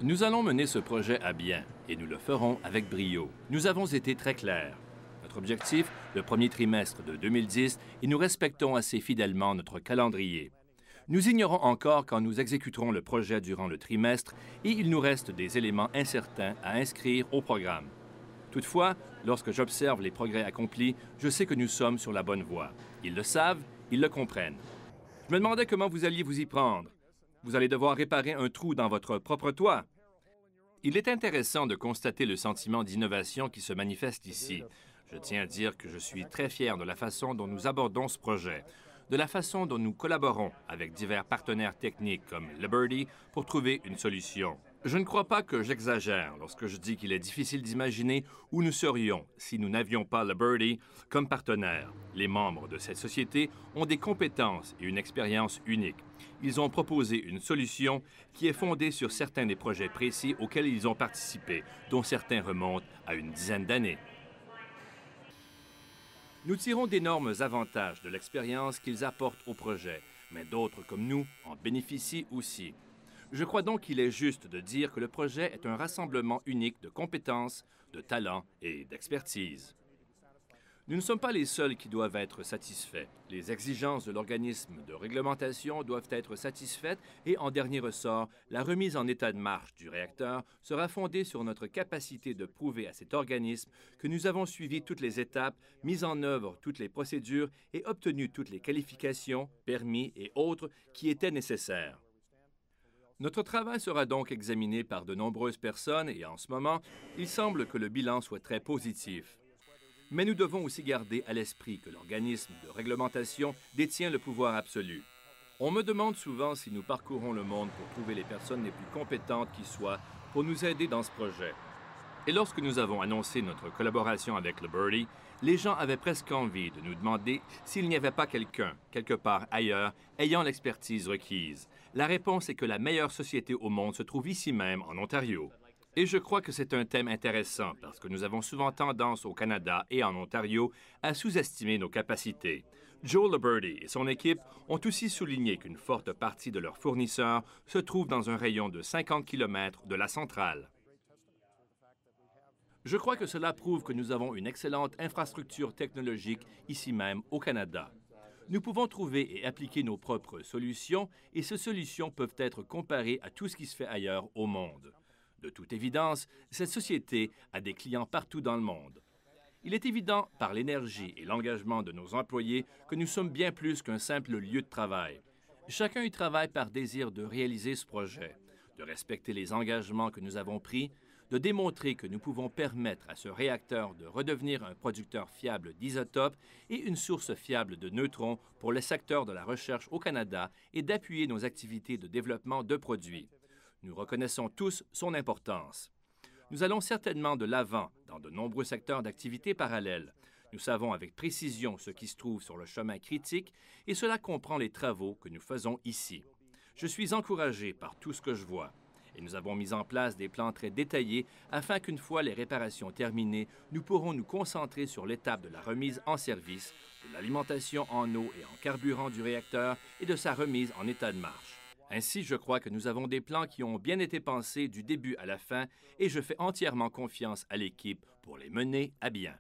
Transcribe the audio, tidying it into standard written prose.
Nous allons mener ce projet à bien et nous le ferons avec brio. Nous avons été très clairs. Notre objectif, le premier trimestre de 2010, et nous respectons assez fidèlement notre calendrier. Nous ignorons encore quand nous exécuterons le projet durant le trimestre et il nous reste des éléments incertains à inscrire au programme. Toutefois, lorsque j'observe les progrès accomplis, je sais que nous sommes sur la bonne voie. Ils le savent, ils le comprennent. Je me demandais comment vous alliez vous y prendre. Vous allez devoir réparer un trou dans votre propre toit. Il est intéressant de constater le sentiment d'innovation qui se manifeste ici. Je tiens à dire que je suis très fier de la façon dont nous abordons ce projet, de la façon dont nous collaborons avec divers partenaires techniques comme Liberty pour trouver une solution. Je ne crois pas que j'exagère lorsque je dis qu'il est difficile d'imaginer où nous serions si nous n'avions pas Liberty comme partenaire. Les membres de cette société ont des compétences et une expérience unique. Ils ont proposé une solution qui est fondée sur certains des projets précis auxquels ils ont participé, dont certains remontent à une dizaine d'années. Nous tirons d'énormes avantages de l'expérience qu'ils apportent au projet, mais d'autres comme nous en bénéficient aussi. Je crois donc qu'il est juste de dire que le projet est un rassemblement unique de compétences, de talents et d'expertise. Nous ne sommes pas les seuls qui doivent être satisfaits. Les exigences de l'organisme de réglementation doivent être satisfaites et, en dernier ressort, la remise en état de marche du réacteur sera fondée sur notre capacité de prouver à cet organisme que nous avons suivi toutes les étapes, mis en œuvre toutes les procédures et obtenu toutes les qualifications, permis et autres qui étaient nécessaires. Notre travail sera donc examiné par de nombreuses personnes et en ce moment, il semble que le bilan soit très positif. Mais nous devons aussi garder à l'esprit que l'organisme de réglementation détient le pouvoir absolu. On me demande souvent si nous parcourons le monde pour trouver les personnes les plus compétentes qui soient pour nous aider dans ce projet. Et lorsque nous avons annoncé notre collaboration avec Liberty, les gens avaient presque envie de nous demander s'il n'y avait pas quelqu'un, quelque part ailleurs, ayant l'expertise requise. La réponse est que la meilleure société au monde se trouve ici même, en Ontario. Et je crois que c'est un thème intéressant parce que nous avons souvent tendance au Canada et en Ontario à sous-estimer nos capacités. Joe Liberty et son équipe ont aussi souligné qu'une forte partie de leurs fournisseurs se trouve dans un rayon de 50 km de la centrale. Je crois que cela prouve que nous avons une excellente infrastructure technologique ici même au Canada. Nous pouvons trouver et appliquer nos propres solutions et ces solutions peuvent être comparées à tout ce qui se fait ailleurs au monde. De toute évidence, cette société a des clients partout dans le monde. Il est évident, par l'énergie et l'engagement de nos employés, que nous sommes bien plus qu'un simple lieu de travail. Chacun y travaille par désir de réaliser ce projet, de respecter les engagements que nous avons pris, de démontrer que nous pouvons permettre à ce réacteur de redevenir un producteur fiable d'isotopes et une source fiable de neutrons pour le secteur de la recherche au Canada et d'appuyer nos activités de développement de produits. Nous reconnaissons tous son importance. Nous allons certainement de l'avant dans de nombreux secteurs d'activité parallèles. Nous savons avec précision ce qui se trouve sur le chemin critique et cela comprend les travaux que nous faisons ici. Je suis encouragé par tout ce que je vois. Et nous avons mis en place des plans très détaillés afin qu'une fois les réparations terminées, nous pourrons nous concentrer sur l'étape de la remise en service, de l'alimentation en eau et en carburant du réacteur et de sa remise en état de marche. Ainsi, je crois que nous avons des plans qui ont bien été pensés du début à la fin et je fais entièrement confiance à l'équipe pour les mener à bien.